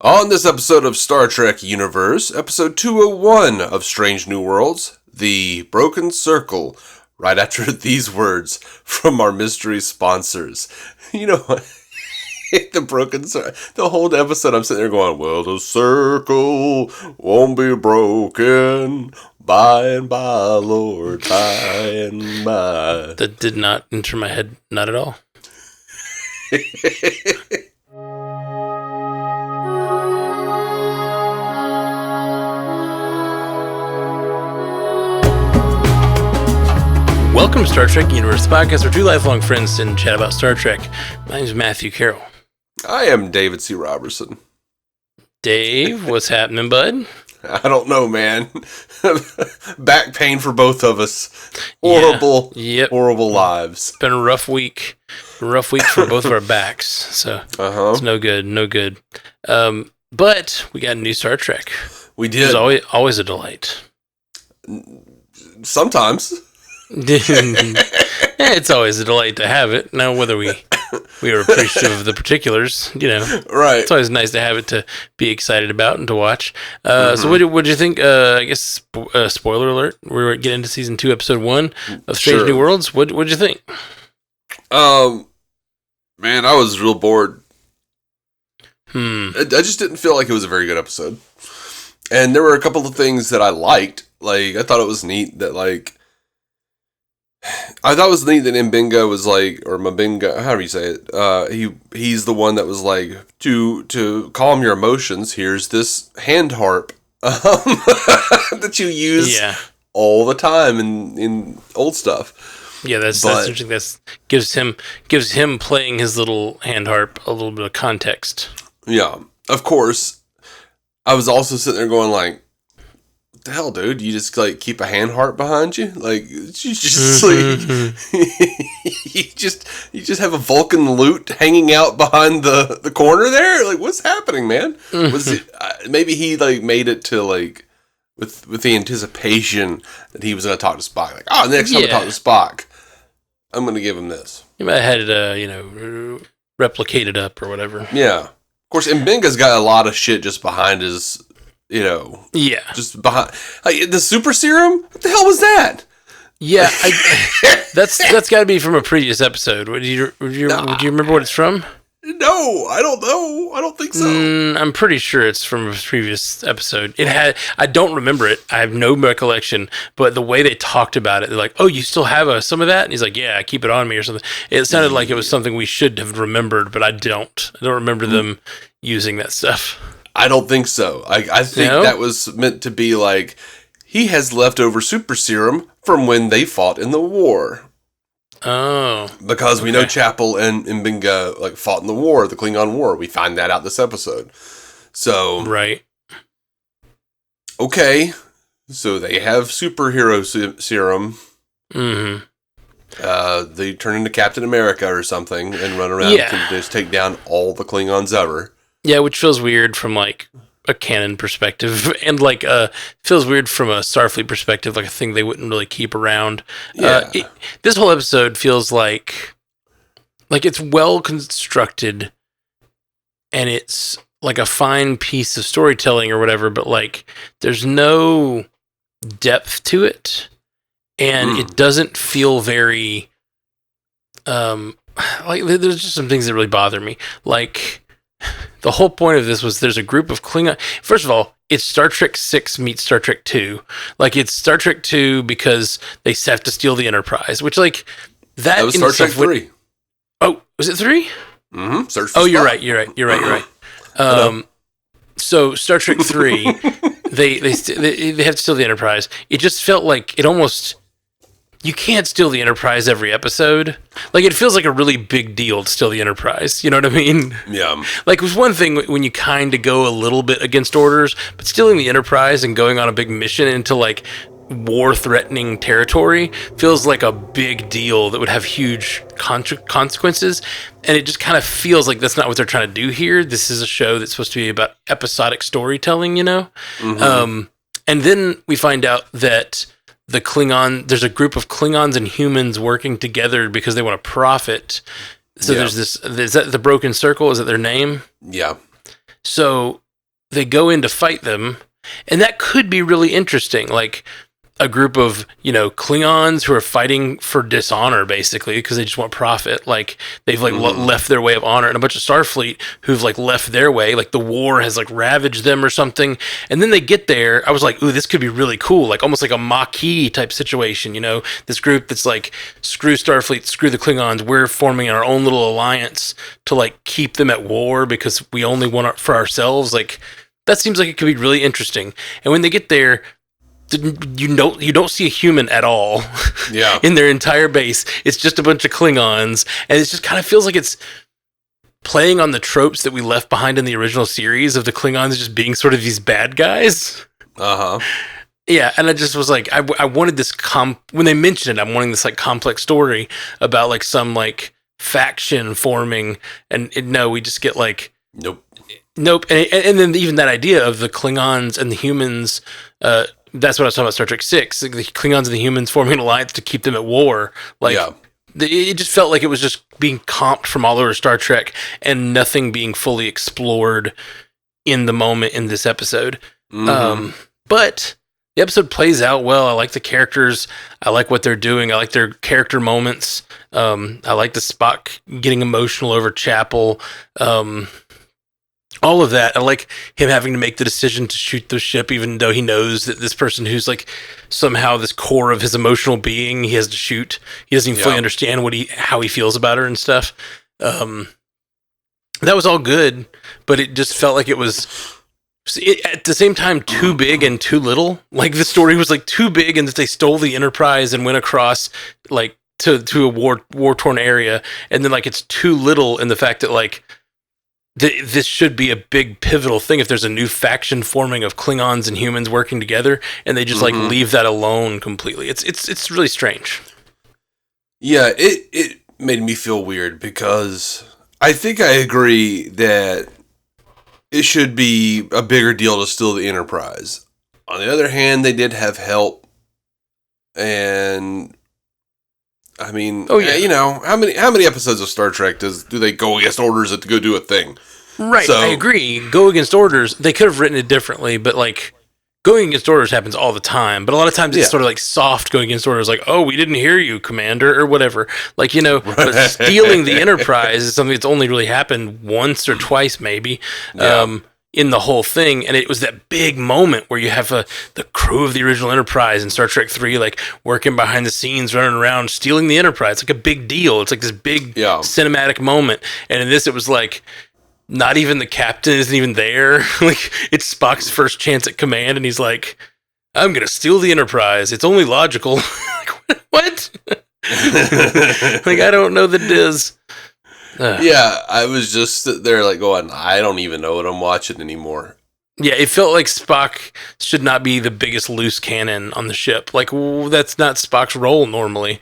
On this episode of Star Trek Universe, episode 201 of Strange New Worlds, The Broken Circle, right after these words from our mystery sponsors. You know what? The broken circle. The whole episode I'm sitting there going, well, the circle won't be broken by and by, Lord, by and by. That did not enter my head, not at all. Welcome to Star Trek Universe, the podcast where two lifelong friends sit and chat about Star Trek. My name is Matthew Carroll. I am David C. Robertson. Dave, what's happening, bud? I don't know, man. Back pain for both of us. Horrible, horrible lives. It's been a rough week. For both of our backs. So It's no good. But we got a new Star Trek. We did. It's always a delight. Sometimes. It's always a delight to have it. Now, whether we are appreciative of the particulars, right? It's always nice to have it to be excited about and to watch. So, what did you think? I guess spoiler alert. We're getting into season 2, episode 1 of Strange New Worlds. What did you think? Man, I was real bored. I just didn't feel like it was a very good episode, and there were a couple of things that I liked. Like, I thought it was neat that Mbinga was like, or Mbinga, however you say it, he's the one that was like, to calm your emotions, here's this hand harp that you use all the time in old stuff. Yeah, that's interesting. That gives him playing his little hand harp a little bit of context. Yeah, of course. I was also sitting there going like, the hell, dude? You just keep a hand harp behind you? You just have a Vulcan lute hanging out behind the corner there? Like, what's happening, man? Was it maybe he made it to with the anticipation that he was going to talk to Spock? Next time I talk to Spock, I'm going to give him this. You might have had it, replicated up or whatever. Yeah, of course. Mbinga's got a lot of shit just behind his. Just behind the Super Serum. What the hell was that? Yeah, that's got to be from a previous episode. Would you remember what it's from? No, I don't know. I don't think so. I'm pretty sure it's from a previous episode. I don't remember it. I have no recollection. But the way they talked about it, they're like, "Oh, you still have some of that?" And he's like, "Yeah, I keep it on me or something." It sounded like it was something we should have remembered, but I don't. I don't remember them using that stuff. I don't think so. I think that was meant to be like, he has leftover super serum from when they fought in the war. Oh. Because we know Chapel and Mbinga fought in the war, the Klingon War. We find that out this episode. So. Right. Okay. So they have superhero serum. Mm-hmm. They turn into Captain America or something and run around and just take down all the Klingons ever. Yeah, which feels weird from a canon perspective, and feels weird from a Starfleet perspective, a thing they wouldn't really keep around. Yeah. This whole episode feels like it's well constructed, and it's a fine piece of storytelling or whatever, but there's no depth to it, and it doesn't feel very there's just some things that really bother me. The whole point of this was there's a group of Klingon. First of all, it's Star Trek 6 meets Star Trek 2. It's Star Trek 2 because they have to steal the Enterprise, which that was Star Trek 3. Oh, was it 3? Mm-hmm. Search for Spock. You're right. So Star Trek 3, they have to steal the Enterprise. It just felt like it almost. You can't steal the Enterprise every episode. It feels like a really big deal to steal the Enterprise. You know what I mean? Yeah. It was one thing when you kind of go a little bit against orders, but stealing the Enterprise and going on a big mission into war-threatening territory feels like a big deal that would have huge consequences. And it just kind of feels like that's not what they're trying to do here. This is a show that's supposed to be about episodic storytelling, Mm-hmm. And then we find out that there's a group of Klingons and humans working together because they want to profit. So there's this, is that the Broken Circle? Is that their name? Yeah. So they go in to fight them, and that could be really interesting. Like a group of, Klingons who are fighting for dishonor, basically, because they just want profit. Like they've left their way of honor, and a bunch of Starfleet who've left their way. Like the war has ravaged them or something. And then they get there. I was like, ooh, this could be really cool. Like almost like a Maquis type situation. This group that's like, screw Starfleet, screw the Klingons. We're forming our own little alliance to keep them at war because we only want it for ourselves. Like that seems like it could be really interesting. And when they get there, you don't see a human at all. Yeah. In their entire base. It's just a bunch of Klingons, and it just kind of feels like it's playing on the tropes that we left behind in the original series of the Klingons just being sort of these bad guys. Yeah, and I just was like, I wanted this when they mentioned it, I'm wanting this complex story about some faction forming, and no, we just get nope, and then even that idea of the Klingons and the humans. That's what I was talking about Star Trek 6. The Klingons and the humans forming an alliance to keep them at war. It just felt like it was just being comped from all over Star Trek and nothing being fully explored in the moment in this episode. But the episode plays out well. I like the characters. I like what they're doing. I like their character moments. I like the Spock getting emotional over Chapel. All of that. I like him having to make the decision to shoot the ship, even though he knows that this person who's somehow this core of his emotional being, he has to shoot. He doesn't even fully understand how he feels about her and stuff. That was all good, but it just felt like it was at the same time too big and too little. Like the story was too big, and that they stole the Enterprise and went across to a war torn area, and then it's too little in the fact that this should be a big pivotal thing if there's a new faction forming of Klingons and humans working together, and they just leave that alone completely. It's really strange. Yeah, it made me feel weird because I think I agree that it should be a bigger deal to steal the Enterprise. On the other hand, they did have help, and I mean, how many episodes of Star Trek do they go against orders to go do a thing? Right, so, I agree. Go against orders. They could have written it differently, but going against orders happens all the time. But a lot of times it's sort of soft going against orders, oh, we didn't hear you, Commander, or whatever. But stealing the Enterprise is something that's only really happened once or twice, maybe. In the whole thing, and it was that big moment where you have the crew of the original Enterprise in Star Trek 3 working behind the scenes, running around, stealing the Enterprise. It's a big deal. It's this big cinematic moment, and in this it was not even the captain isn't even there. It's Spock's first chance at command, and he's I'm gonna steal the Enterprise. It's only logical. What? I don't know that it is. Yeah, I was just there going, I don't even know what I'm watching anymore. Yeah, it felt like Spock should not be the biggest loose cannon on the ship. That's not Spock's role normally.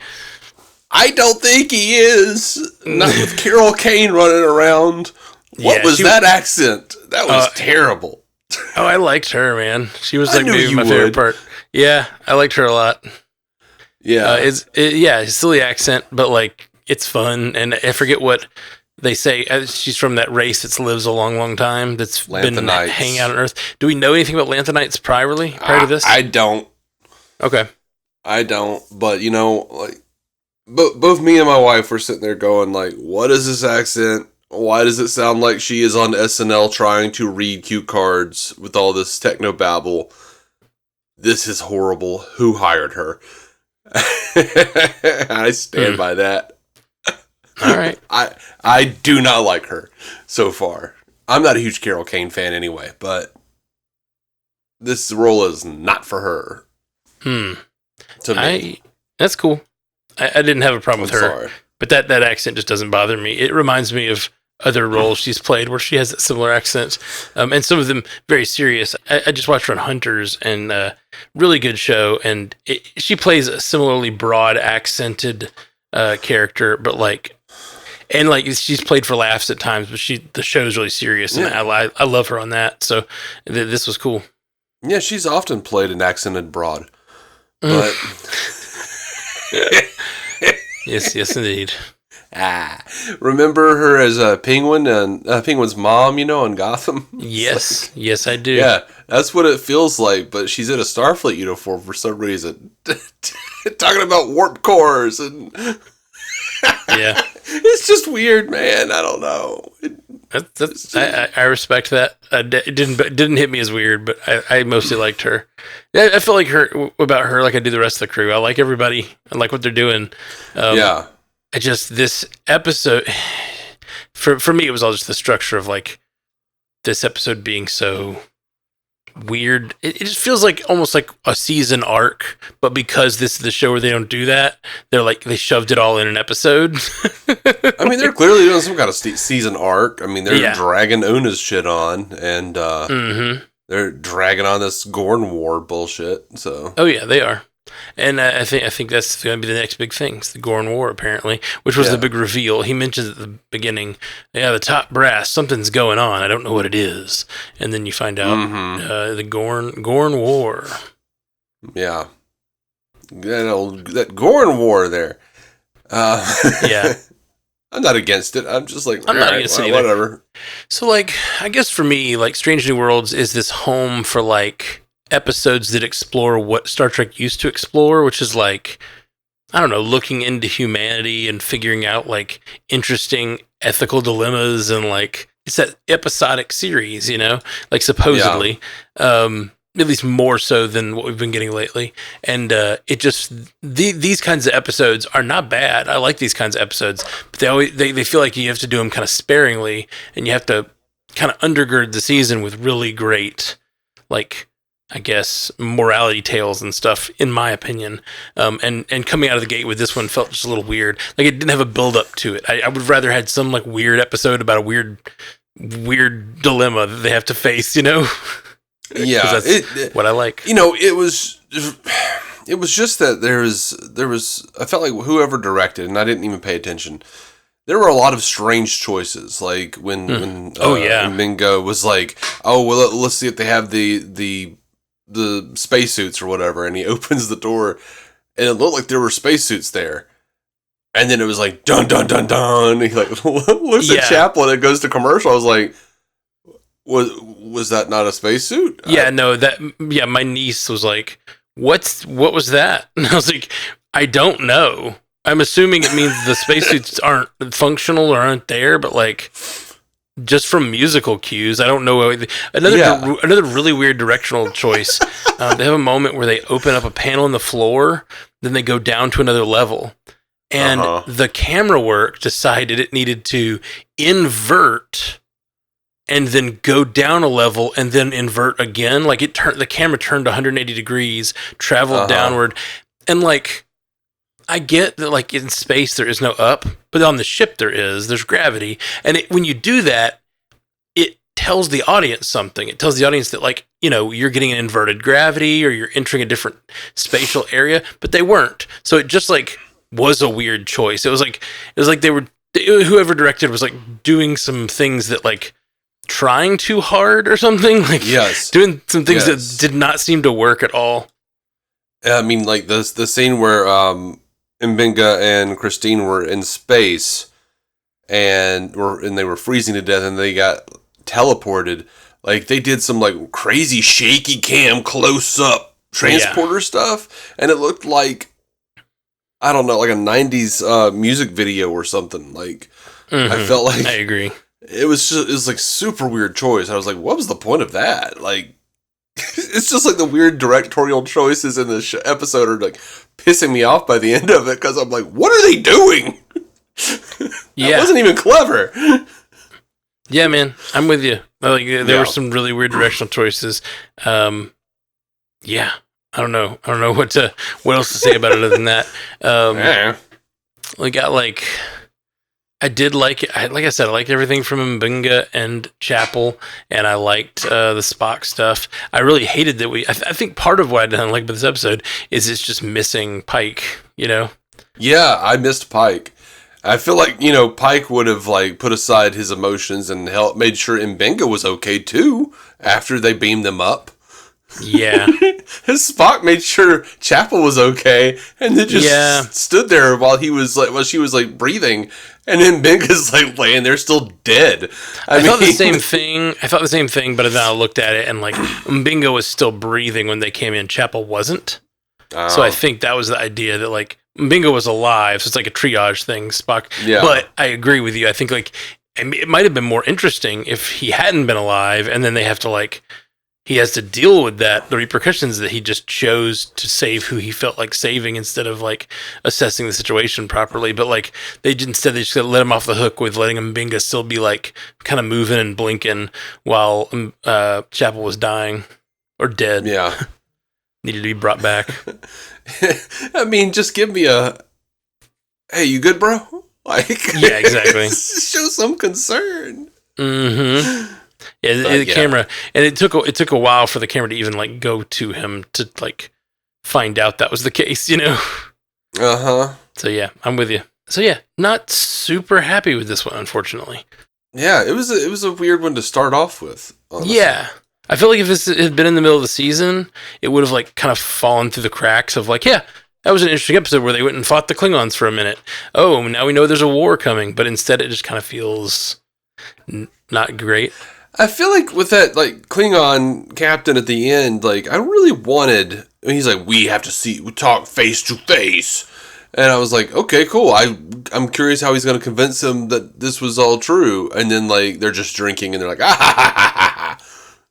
I don't think he is. Not with Carol Kane running around. What was that accent? That was terrible. Oh, I liked her, man. She was maybe my favorite part. Yeah, I liked her a lot. Yeah. It's silly accent, but it's fun, and I forget what they say. She's from that race that lives a long, long time. That's been hanging out on Earth. Do we know anything about Lanthanites prior to this? I don't. Okay. I don't. But both me and my wife were sitting there going, what is this accent? Why does it sound like she is on SNL trying to read cue cards with all this techno babble? This is horrible. Who hired her? I stand by that. All right. I do not like her so far. I'm not a huge Carol Kane fan anyway, but this role is not for her. To me. That's cool. I didn't have a problem with her. Sorry. But that accent just doesn't bother me. It reminds me of other roles she's played where she has a similar accent. And some of them very serious. I just watched her on Hunters, and really good show. And she plays a similarly broad accented character, but she's played for laughs at times, but the show's really serious, and I love her on that. So this was cool. Yeah, she's often played an accented broad, but yes, indeed. Remember her as a penguin and Penguin's mom, on Gotham? Yes, yes, I do. Yeah, that's what it feels like. But she's in a Starfleet uniform for some reason, talking about warp cores and yeah, it's just weird, man. I don't know. I respect that. It didn't hit me as weird, but I mostly liked her. I feel like about her like I do the rest of the crew. I like everybody. I like what they're doing. Yeah. This episode, for me, it was all just the structure of like this episode being so weird. It just feels like almost like a season arc, but because this is the show where they don't do that, they shoved it all in an episode. I mean, they're clearly doing some kind of season arc. I mean, they're dragging Una's shit on, and they're dragging on this Gorn War bullshit. So, oh yeah, they are. And I think that's going to be the next big thing. It's the Gorn War, apparently, which was the big reveal. He mentions at the beginning, the top brass, something's going on. I don't know what it is. And then you find out the Gorn War. Yeah. That Gorn War there. Yeah. I'm not against it. I'm just like, I'm not against it either. Whatever. So, I guess for me, Strange New Worlds is this home for, episodes that explore what Star Trek used to explore, which is I don't know, looking into humanity and figuring out interesting ethical dilemmas, and it's that episodic series, supposedly, at least more so than what we've been getting lately. And it just these kinds of episodes are not bad. I like these kinds of episodes, but they feel like you have to do them kind of sparingly, and you have to kind of undergird the season with really great I guess morality tales and stuff, in my opinion. And coming out of the gate with this one felt just a little weird. It didn't have a build up to it. I would rather had some weird episode about a weird dilemma that they have to face, Yeah, that's what I like. It was just that there was I felt like whoever directed, and I didn't even pay attention. There were a lot of strange choices, when Mingo was let's see if they have the spacesuits or whatever, and he opens the door, and it looked like there were spacesuits there, and then it was dun dun dun dun. He looks at Chapel, and it goes to commercial. I was like, was that not a spacesuit? Yeah, my niece was like, what was that? And I was like, I don't know. I'm assuming it means the spacesuits aren't functional or aren't there, but just from musical cues, I don't know. Another really weird directional choice. They have a moment where they open up a panel in the floor, then they go down to another level, and the camera work decided it needed to invert and then go down a level and then invert again. The camera turned 180 degrees, traveled downward, and I get that in space there is no up, but on the ship there's gravity. And when you do that, it tells the audience something. It tells the audience that you're getting an inverted gravity or you're entering a different spatial area, but they weren't. So it just was a weird choice. It was like they were, whoever directed was doing some things that trying too hard or something, doing some things that did not seem to work at all. I mean, the scene where Mbenga and Christine were in space and they were freezing to death, and they got teleported. They did some crazy shaky cam close up transporter stuff, and it looked I don't know, a 90s music video or something. I felt I agree. It was super weird choice. I was like, what was the point of that? It's just the weird directorial choices in this episode are pissing me off by the end of it, because I'm like, what are they doing? That wasn't even clever. Yeah, man, I'm with you. There were some really weird directional choices. I don't know what else to say about it other than that. We got I did like it. Like I said, I liked everything from Mbenga and Chapel, and I liked the Spock stuff. I really hated that I think part of what I didn't like about this episode is it's just missing Pike, Yeah, I missed Pike. I feel Pike would have put aside his emotions and made sure Mbenga was okay too after they beamed them up. Yeah. His Spock made sure Chapel was okay, and then just stood there while she was breathing, And then Binga's like laying there still dead. I thought the same thing. But then I looked at it and like Binga was still breathing when they came in. Chapel wasn't. So I think that was the idea that like Binga was alive. So it's like a triage thing, Spock. Yeah. But I agree with you. I think like it might have been more interesting if he hadn't been alive, and then they have to like he has to deal with that, the repercussions that he just chose to save who he felt like saving instead of like assessing the situation properly. But like they just let him off the hook with letting Binga still be like kind of moving and blinking while Chapel was dying or dead. Yeah. Needed to be brought back. I mean, just give me a, hey, you good, bro? Like, yeah, exactly. Show some concern. Mm-hmm. Yeah, the camera, and it took a while for the camera to even like go to him to like find out that was the case, you know. So yeah, I'm with you. So yeah, not super happy with this one, unfortunately. Yeah, it was a weird one to start off with. Honestly. Yeah. I feel like if this had been in the middle of the season, it would have like kind of fallen through the cracks of like, yeah, that was an interesting episode where they went and fought the Klingons for a minute. Oh, now we know there's a war coming, but instead it just kind of feels not great. I feel like with that like Klingon captain at the end, like I really wanted. He's like, we have to talk face to face, and I was like, okay, cool. I'm curious how he's going to convince him that this was all true, and then like they're just drinking and they're like, ah ha ha ha ha.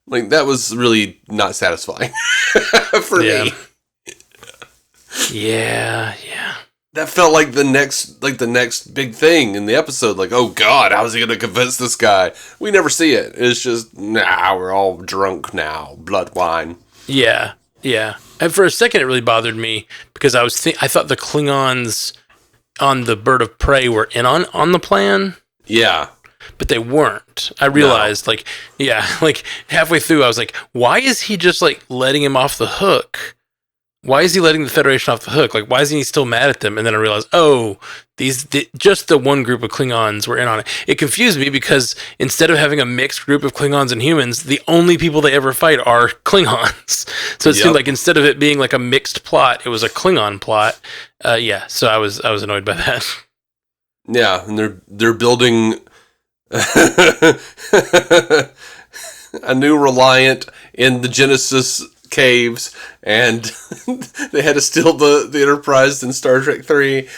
Like, that was really not satisfying for me. Yeah. That felt like the next big thing in the episode. Like, oh God, how is he going to convince this guy? We never see it. It's just, we're all drunk now. Blood wine. Yeah. And for a second, it really bothered me because I thought the Klingons on the Bird of Prey were in on the plan. Yeah. But they weren't. I realized, like halfway through, I was like, why is he just, like, letting him off the hook? Why is he letting the Federation off the hook? Like, why is he still mad at them? And then I realized, just the one group of Klingons were in on it. It confused me because instead of having a mixed group of Klingons and humans, the only people they ever fight are Klingons. So it seemed like instead of it being, like, a mixed plot, it was a Klingon plot. So I was annoyed by that. Yeah, and they're building a new Reliant in the Genesis caves, and they had to steal the Enterprise in Star Trek 3.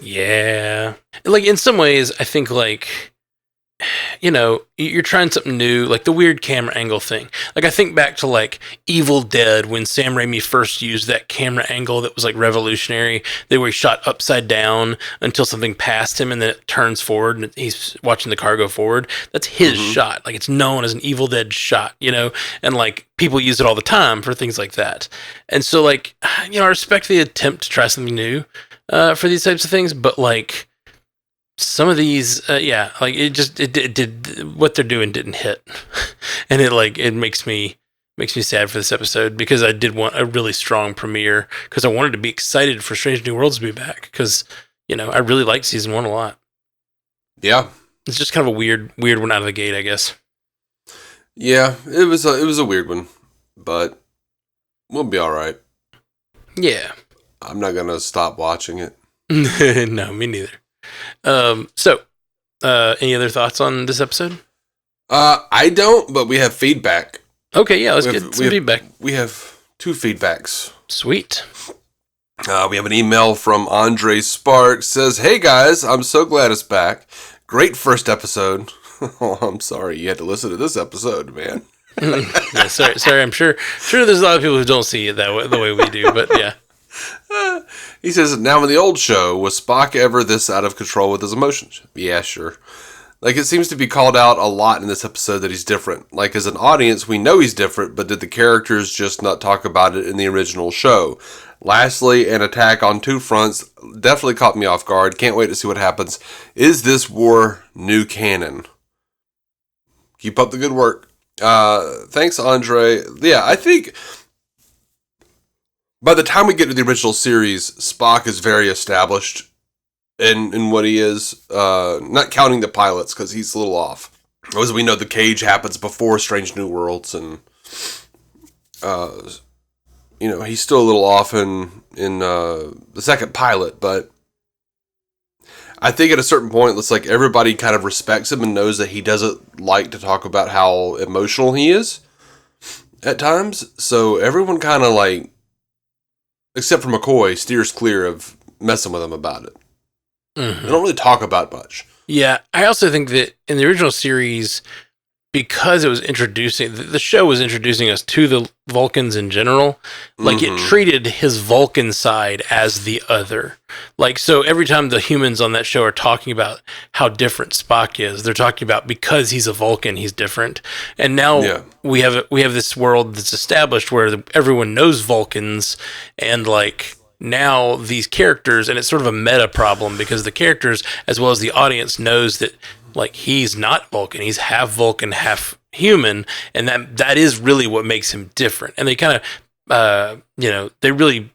Yeah. Like, in some ways, I think, like, you know, you're trying something new, like the weird camera angle thing. Like, I think back to, like, Evil Dead, when Sam Raimi first used that camera angle that was, like, revolutionary. They were shot upside down until something passed him, and then it turns forward, and he's watching the car go forward. That's his shot. Like, it's known as an Evil Dead shot, you know? And, like, people use it all the time for things like that. And so, like, you know, I respect the attempt to try something new for these types of things, but, like, some of these, like it did what they're doing didn't hit, and it makes me sad for this episode because I did want a really strong premiere because I wanted to be excited for Strange New Worlds to be back because, you know, I really liked season 1 a lot. Yeah, it's just kind of a weird one out of the gate, I guess. Yeah, it was a weird one, but we'll be all right. Yeah, I'm not gonna stop watching it. No, me neither. Any other thoughts on this episode? I don't, but we have feedback. Okay, yeah, let's get some feedback. We have 2 feedbacks. Sweet. We have an email from Andre Sparks. Says, "Hey guys, I'm so glad it's back. Great first episode." Oh, I'm sorry you had to listen to this episode, man. Yeah, sorry. I'm sure there's a lot of people who don't see it the way we do, but yeah. He says, "Now in the old show, was Spock ever this out of control with his emotions?" Yeah, sure. Like, it seems to be called out a lot in this episode that he's different. Like, as an audience, we know he's different, but did the characters just not talk about it in the original show? Lastly, an attack on 2 fronts definitely caught me off guard. Can't wait to see what happens. Is this war new canon? Keep up the good work. Thanks, Andre. Yeah, I think by the time we get to the original series, Spock is very established in what he is. Not counting the pilots, because he's a little off. As we know, the cage happens before Strange New Worlds, and he's still a little off in the second pilot, but I think at a certain point, it's like everybody kind of respects him and knows that he doesn't like to talk about how emotional he is at times. So everyone kind of like, except for McCoy, steers clear of messing with him about it. Mm-hmm. They don't really talk about it much. Yeah, I also think that in the original series, because it was introducing, the show was introducing us to the Vulcans in general, like it treated his Vulcan side as the other. Like, so every time the humans on that show are talking about how different Spock is, they're talking about because he's a Vulcan, he's different. And now we have this world that's established where everyone knows Vulcans, and like now these characters, and it's sort of a meta problem because the characters as well as the audience knows that like he's not Vulcan, he's half Vulcan, half human, and that is really what makes him different. And they kind of they really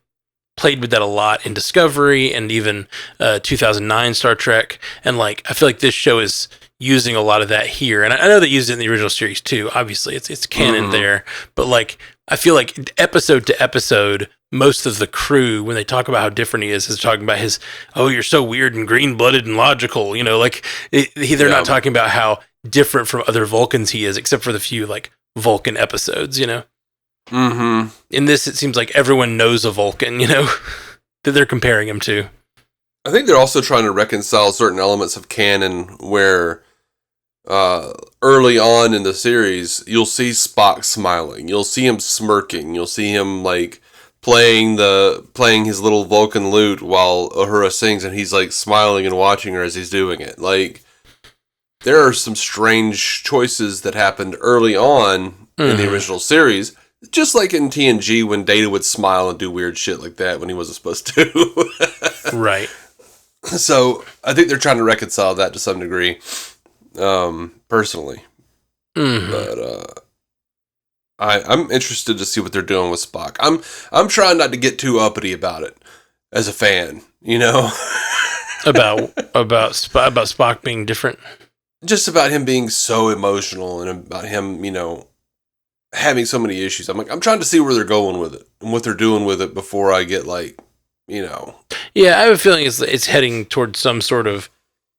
played with that a lot in Discovery and even 2009 Star Trek, and like I feel like this show is using a lot of that here. And I know they used it in the original series too, obviously it's canon there, but like I feel like episode to episode, most of the crew, when they talk about how different he is talking about his, oh, you're so weird and green-blooded and logical, like they're not talking about how different from other Vulcans he is, except for the few like Vulcan episodes, In this, it seems like everyone knows a Vulcan, that they're comparing him to. I think they're also trying to reconcile certain elements of canon where early on in the series, you'll see Spock smiling, you'll see him smirking, you'll see him like playing his little Vulcan lute while Uhura sings, and he's like smiling and watching her as he's doing it. Like, there are some strange choices that happened early on in the original series, just like in TNG when Data would smile and do weird shit like that when he wasn't supposed to. Right. So I think they're trying to reconcile that to some degree, personally. But I'm interested to see what they're doing with Spock. I'm trying not to get too uppity about it as a fan, about Spock being different. Just about him being so emotional and about him, having so many issues. I'm trying to see where they're going with it and what they're doing with it before I get like, Yeah, I have a feeling it's heading towards some sort of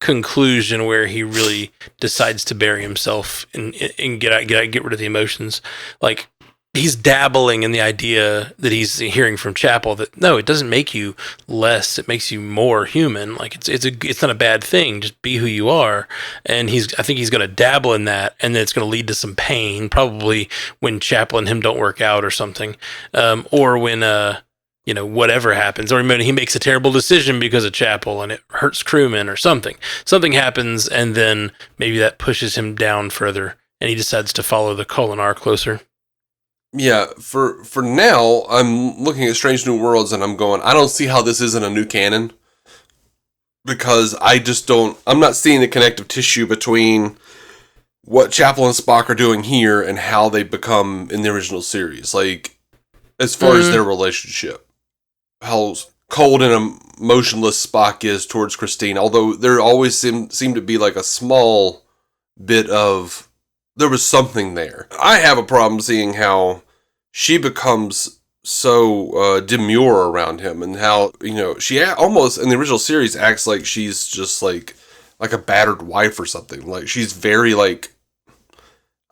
conclusion where he really decides to bury himself and get rid of the emotions. Like, he's dabbling in the idea that he's hearing from Chapel that no, it doesn't make you less, it makes you more human. Like, it's not a bad thing, just be who you are. And I think he's going to dabble in that, and then it's going to lead to some pain, probably when Chapel and him don't work out or something, or when whatever happens, or he makes a terrible decision because of Chapel and it hurts crewmen or something. Something happens, and then maybe that pushes him down further, and he decides to follow the Kolinahr closer. Yeah, for now, I'm looking at Strange New Worlds, and I'm going, I don't see how this isn't a new canon, because I'm not seeing the connective tissue between what Chapel and Spock are doing here and how they become in the original series. Like, as far as their relationship. How cold and emotionless Spock is towards Christine, although there always seemed to be like a small bit of, there was something there. I have a problem seeing how she becomes so demure around him, and how, she almost, in the original series, acts like she's just like a battered wife or something. Like, she's very like,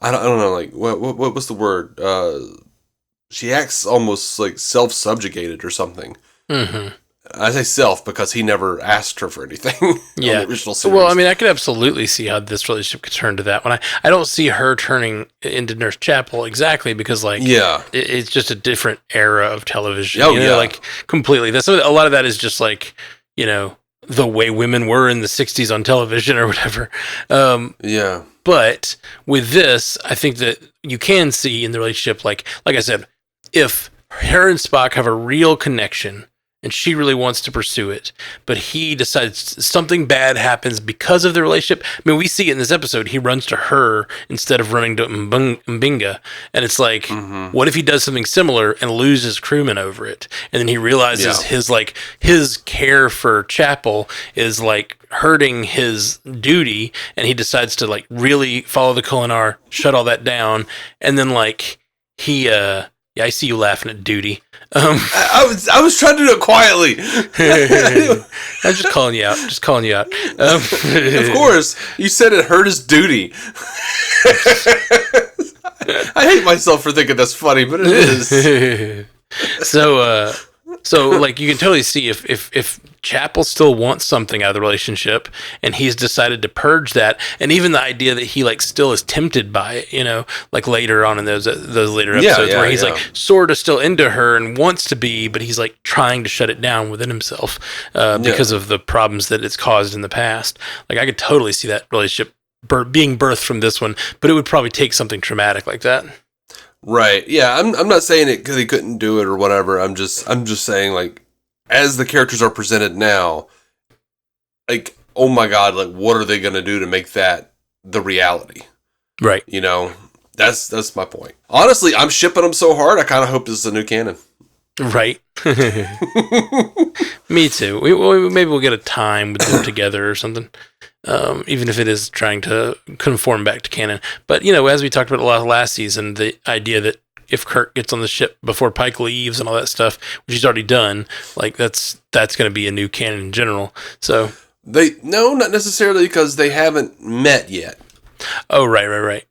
I don't know, like, what was the word? She acts almost like self-subjugated or something. I say self because he never asked her for anything. Yeah. On the original series. Well, I mean, I could absolutely see how this relationship could turn to that. When I don't see her turning into Nurse Chapel exactly, because like, it's just a different era of television. Like, completely. That's a lot of that is just like, the way women were in the 60s on television or whatever. But with this, I think that you can see in the relationship, like I said, if her and Spock have a real connection and she really wants to pursue it, but he decides something bad happens because of the relationship. I mean, we see it in this episode. He runs to her instead of running to Mbinga. And it's like, what if he does something similar and loses crewmen over it? And then he realizes his care for Chapel is like hurting his duty, and he decides to like really follow the Kolinahr, shut all that down. And then like he Yeah, I see you laughing at duty. I was trying to do it quietly. I'm just calling you out. Of course, you said it hurt his duty. I hate myself for thinking that's funny, but it is. So like you can totally see if Chapel still wants something out of the relationship, and he's decided to purge that, and even the idea that he like still is tempted by it, you know, like later on in those later episodes where he's like sort of still into her and wants to be, but he's like trying to shut it down within himself because of the problems that it's caused in the past. Like I could totally see that relationship being birthed from this one, but it would probably take something traumatic like that. Right. Yeah. I'm not saying it because he couldn't do it or whatever. I'm just saying, like, as the characters are presented now, like, oh my God, like, what are they going to do to make that the reality? Right. You know, that's my point. Honestly, I'm shipping them so hard. I kind of hope this is a new canon. Right. Me too. Maybe we'll get a time with them together or something. Even if it is trying to conform back to canon. But, you know, as we talked about a lot last season, the idea that if Kirk gets on the ship before Pike leaves and all that stuff, which he's already done, like that's going to be a new canon in general. So no, not necessarily because they haven't met yet. Oh, right.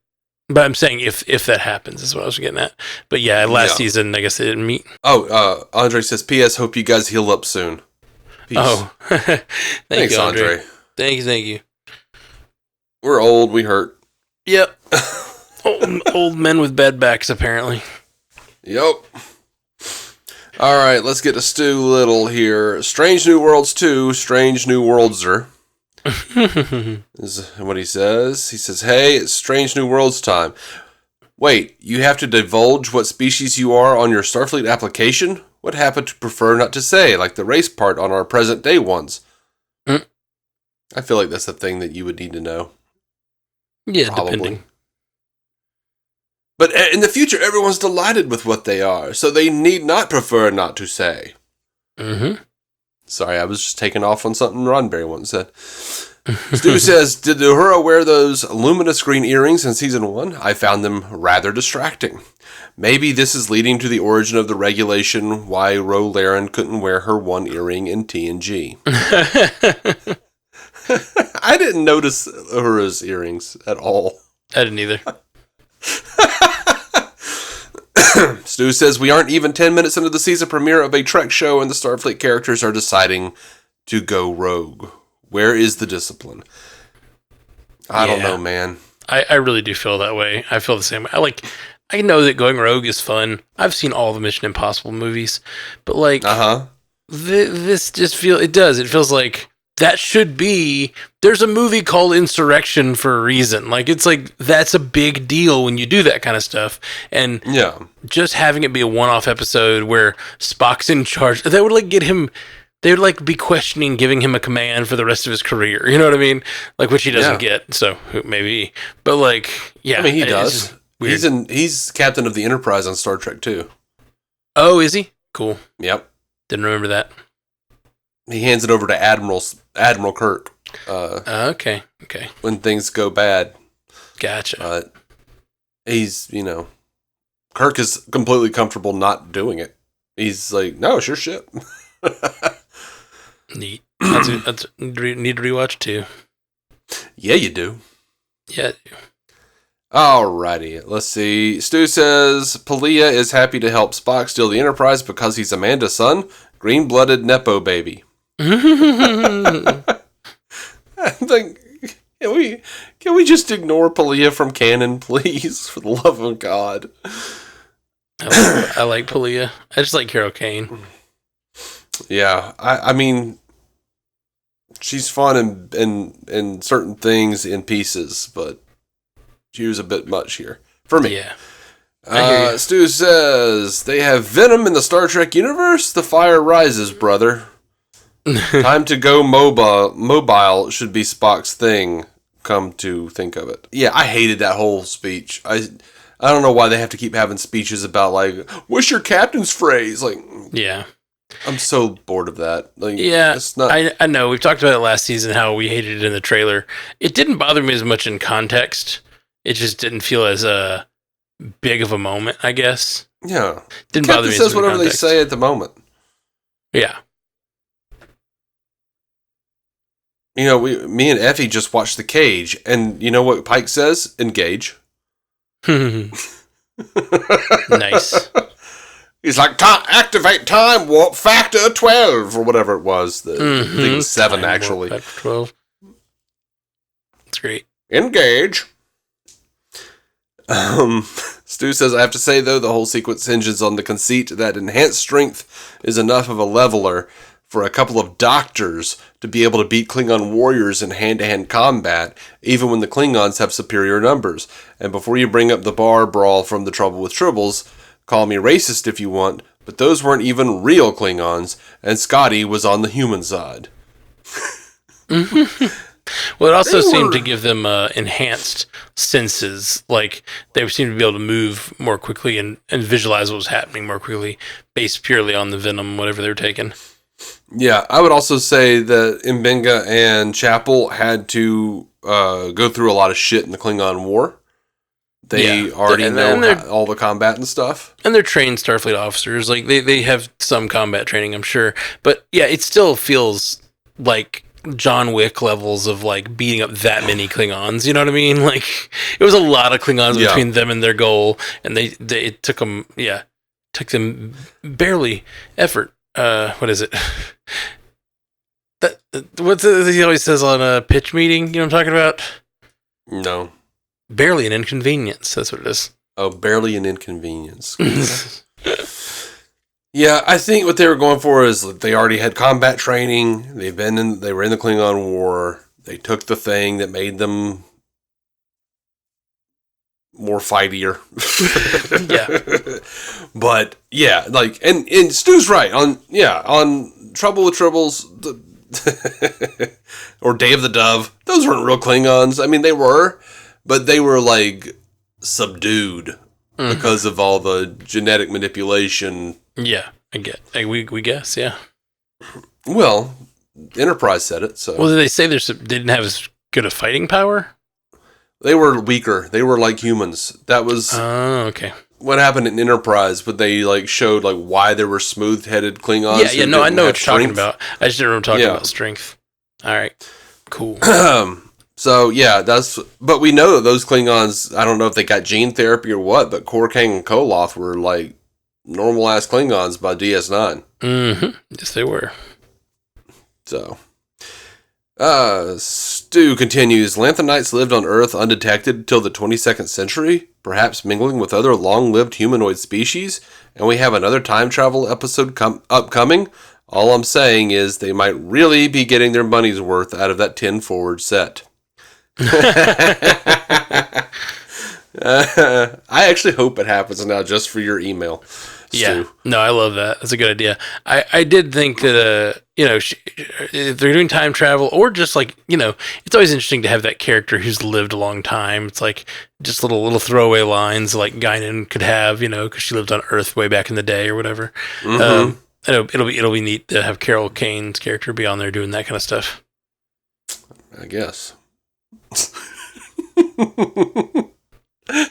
But I'm saying if that happens is what I was getting at. But yeah, last season, I guess they didn't meet. Oh, Andre says, P.S. Hope you guys heal up soon. Peace. Oh, thanks, you, Andre. Thank you. We're old. We hurt. Yep. old men with bad backs, apparently. Yep. All right, let's get to Stu Little here. Strange New Worlds 2, Strange New Worldser. Is what he says. He says, hey, it's Strange New Worlds time. Wait, you have to divulge what species you are on your Starfleet application? What happened to prefer not to say, like the race part on our present day ones? I feel like that's the thing that you would need to know. Yeah, probably. Depending. But in the future, everyone's delighted with what they are, so they need not prefer not to say. Mm-hmm. Sorry, I was just taking off on something Roddenberry once said. Stu says, did Uhura wear those luminous green earrings in season 1? I found them rather distracting. Maybe this is leading to the origin of the regulation why Ro Laren couldn't wear her one earring in TNG. I didn't notice Uhura's earrings at all. I didn't either. Stu says, we aren't even 10 minutes into the season premiere of a Trek show and the Starfleet characters are deciding to go rogue. Where is the discipline? I don't know, man. I really do feel that way. I feel the same way. I know that going rogue is fun. I've seen all the Mission Impossible movies, but this just it feels like that should be, there's a movie called Insurrection for a reason. Like, it's like, that's a big deal when you do that kind of stuff. And just having it be a one-off episode where Spock's in charge, that would get him, they would be questioning giving him a command for the rest of his career. You know what I mean? Which he doesn't get. So maybe, but I mean, he does. He's captain of the Enterprise on Star Trek too. Oh, is he? Cool. Yep. Didn't remember that. He hands it over to Admiral Kirk. Okay. When things go bad. Gotcha. He's, Kirk is completely comfortable not doing it. He's like, no, it's your ship. Neat. That's need to rewatch too. Yeah, you do. Yeah, I do. Alrighty, let's see. Stu says, Pelia is happy to help Spock steal the Enterprise because he's Amanda's son. Green-blooded Nepo baby. I think, can we just ignore Pelia from canon, please? For the love of God. I like Pelia. I just like Carol Kane. Yeah, I mean, she's fun in certain things in pieces, but she was a bit much here for me. Yeah. Stu says, they have venom in the Star Trek universe? The fire rises, brother. Time to go mobile should be Spock's thing, come to think of it. Yeah, I hated that whole speech. I don't know why they have to keep having speeches about, what's your captain's phrase? Yeah. I'm so bored of that. It's not. I know. We've talked about it last season, how we hated it in the trailer. It didn't bother me as much in context. It just didn't feel as big of a moment, I guess. Yeah. Didn't Captain bother me. says whatever they say at the moment. Yeah. You know, me and Effie just watched The Cage, and you know what Pike says? Engage. Nice. He's like, activate time warp factor 12, or whatever it was. I think it was 7, Time actually. warp factor 12. That's great. Engage. Stu says, I have to say, though, the whole sequence hinges on the conceit that enhanced strength is enough of a leveler for a couple of doctors to be able to beat Klingon warriors in hand-to-hand combat, even when the Klingons have superior numbers. And before you bring up the bar brawl from The Trouble with Tribbles, call me racist if you want, but those weren't even real Klingons, and Scotty was on the human side. Well, it also seemed to give them enhanced senses. Like, they seemed to be able to move more quickly and visualize what was happening more quickly, based purely on the venom, whatever they were taking. Yeah, I would also say that M'Benga and Chapel had to go through a lot of shit in the Klingon War. They already know all the combat and stuff. And they're trained Starfleet officers. Like, they have some combat training, I'm sure. But, yeah, it still feels like John Wick levels of, like, beating up that many Klingons. You know what I mean? Like, it was a lot of Klingons between them and their goal. And it took them, barely effort. What is it? What he always says on a pitch meeting? You know what I'm talking about? No. Barely an inconvenience. That's what it is. Oh, barely an inconvenience. Yeah, I think what they were going for is that they already had combat training. They were in the Klingon War. They took the thing that made them more fightier. Yeah. But yeah, like, and Stu's right on Trouble with Tribbles or Day of the Dove. Those weren't real Klingons. I mean, they were, but they were like subdued because of all the genetic manipulation. Yeah, I get. We guess, yeah. Well, Enterprise said it. So. Well, did they say they didn't have as good a fighting power? They were weaker. They were like humans. That was okay. What happened in Enterprise, but they like showed like why there were smooth-headed Klingons. Yeah, no, I know what you're talking about. I just didn't remember talking about strength. All right, cool. So yeah, but we know that those Klingons, I don't know if they got gene therapy or what, but Korkang and Koloth were like normal ass Klingons by DS9. Mm-hmm. Yes, they were. So, Stu continues, Lanthanites lived on Earth undetected till the 22nd century, perhaps mingling with other long-lived humanoid species, and we have another time travel episode upcoming. All I'm saying is they might really be getting their money's worth out of that 10 forward set. I actually hope it happens now just for your email, Stu. Yeah, no, I love that. That's a good idea. I did think that, if they're doing time travel or just like, it's always interesting to have that character who's lived a long time. It's like just little throwaway lines like Guinan could have, because she lived on Earth way back in the day or whatever. Mm-hmm. It'll be neat to have Carol Kane's character be on there doing that kind of stuff. I guess.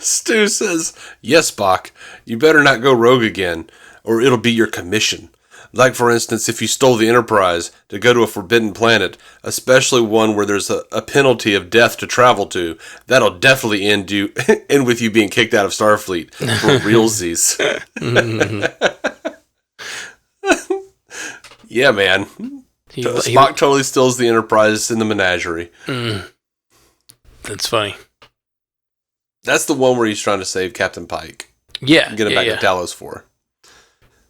Stu says, yes, Bach, you better not go rogue again, or it'll be your commission. Like, for instance, if you stole the Enterprise to go to a forbidden planet, especially one where there's a penalty of death to travel to, that'll definitely end with you being kicked out of Starfleet for realsies. Yeah, man. Spock totally steals the Enterprise in the menagerie. That's funny. That's the one where he's trying to save Captain Pike. Yeah. Get him back to Talos for.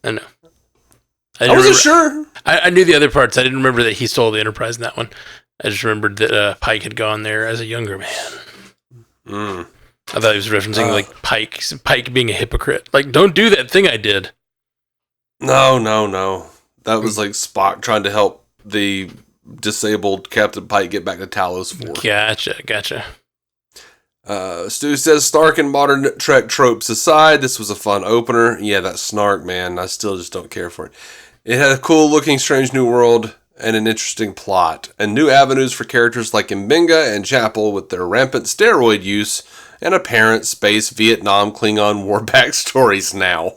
I know. I wasn't sure. I knew the other parts. I didn't remember that he stole the Enterprise in that one. I just remembered that Pike had gone there as a younger man. I thought he was referencing like Pike being a hypocrite. Like, don't do that thing I did. No. That was like Spock trying to help the disabled Captain Pike get back to Talos 4. Gotcha. Stu says, Stark and modern Trek tropes aside, this was a fun opener. Yeah, that snark, man, I still just don't care for it. It had a cool-looking Strange New World and an interesting plot, and new avenues for characters like M'Benga and Chapel with their rampant steroid use and apparent space Vietnam Klingon war backstories now.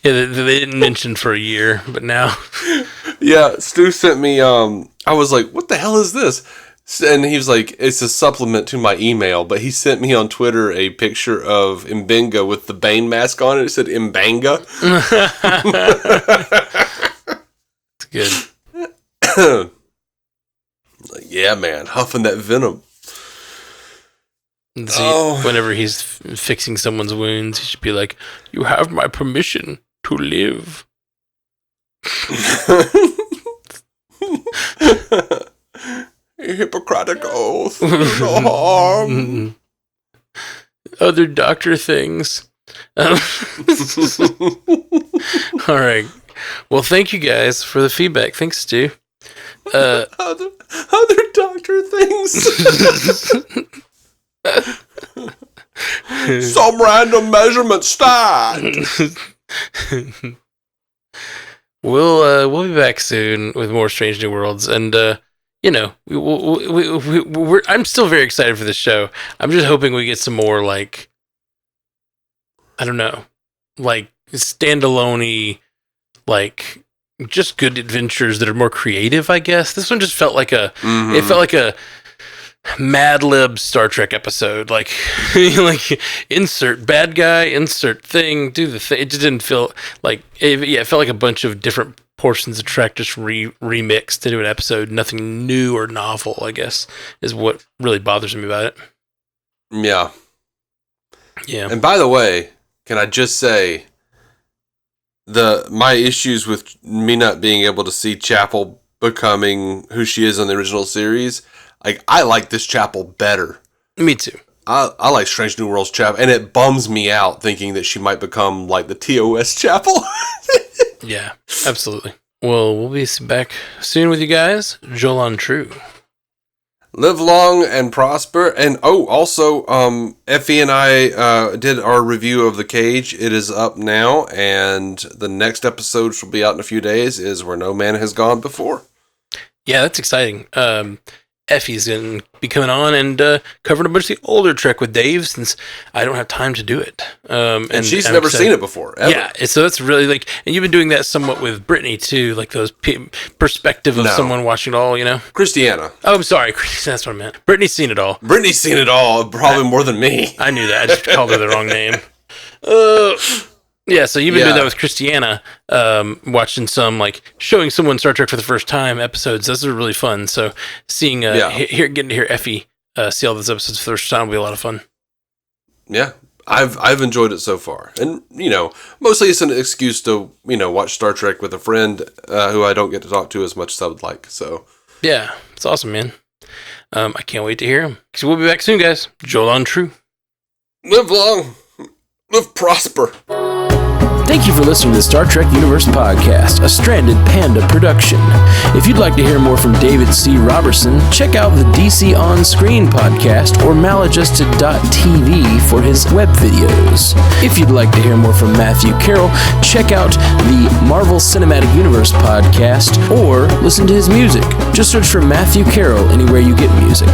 Yeah, they didn't mention for a year, but now. Yeah, Stu sent me, I was like, what the hell is this? And he was like, it's a supplement to my email, but he sent me on Twitter a picture of Mbenga with the Bane mask on it. It said Mbanga. It's good. Like, yeah, man, huffing that venom. So whenever he's fixing someone's wounds, he should be like, "You have my permission to live." Hippocratic oath. No harm. Other doctor things. All right. Well, thank you guys for the feedback. Thanks, Stu. Other doctor things. Some random measurement stand. We'll be back soon with more Strange New Worlds, and I'm still very excited for this show. I'm just hoping we get some more like, I don't know, like standalone-y, like just good adventures that are more creative. I guess this one just felt like it felt like a Mad Lib Star Trek episode, like like insert bad guy, insert thing, do the thing. It just didn't feel like it felt like a bunch of different portions of Trek just remixed into an episode. Nothing new or novel, I guess, is what really bothers me about it. Yeah. Yeah. And by the way, can I just say my issues with me not being able to see Chapel becoming who she is in the original series, like, I like this Chapel better. Me too. I like Strange New Worlds Chapel, and it bums me out thinking that she might become like the TOS Chapel. Yeah, absolutely. Well, we'll be back soon with you guys. Jolan True. Live long and prosper. And also, Effie and I did our review of The Cage. It is up now, and the next episode, which will be out in a few days, is Where No Man Has Gone Before. Yeah, that's exciting. Effie's going to be coming on and covering a bunch of the older Trek with Dave, since I don't have time to do it. And she's never seen it before, ever. Yeah, so that's really like, and you've been doing that somewhat with Brittany too, like those perspective of someone watching it all, you know? Christiana. Oh, I'm sorry, that's what I meant. Brittany's seen it all. Brittany's seen it all, probably more than me. I knew that. I just called her the wrong name. Yeah, so you've been doing that with Christiana, watching some, like, showing someone Star Trek for the first time episodes. Those are really fun. So seeing, getting to hear Effie see all those episodes for the first time will be a lot of fun. Yeah, I've enjoyed it so far. And, mostly it's an excuse to, watch Star Trek with a friend who I don't get to talk to as much as I would like. So yeah, it's awesome, man. I can't wait to hear him. So we'll be back soon, guys. Jolan True. Live long. Live prosper. Thank you for listening to the Star Trek Universe Podcast, a Stranded Panda production. If you'd like to hear more from David C. Robertson, check out the DC On Screen podcast or maladjusted.tv for his web videos. If you'd like to hear more from Matthew Carroll, check out the Marvel Cinematic Universe podcast or listen to his music. Just search for Matthew Carroll anywhere you get music.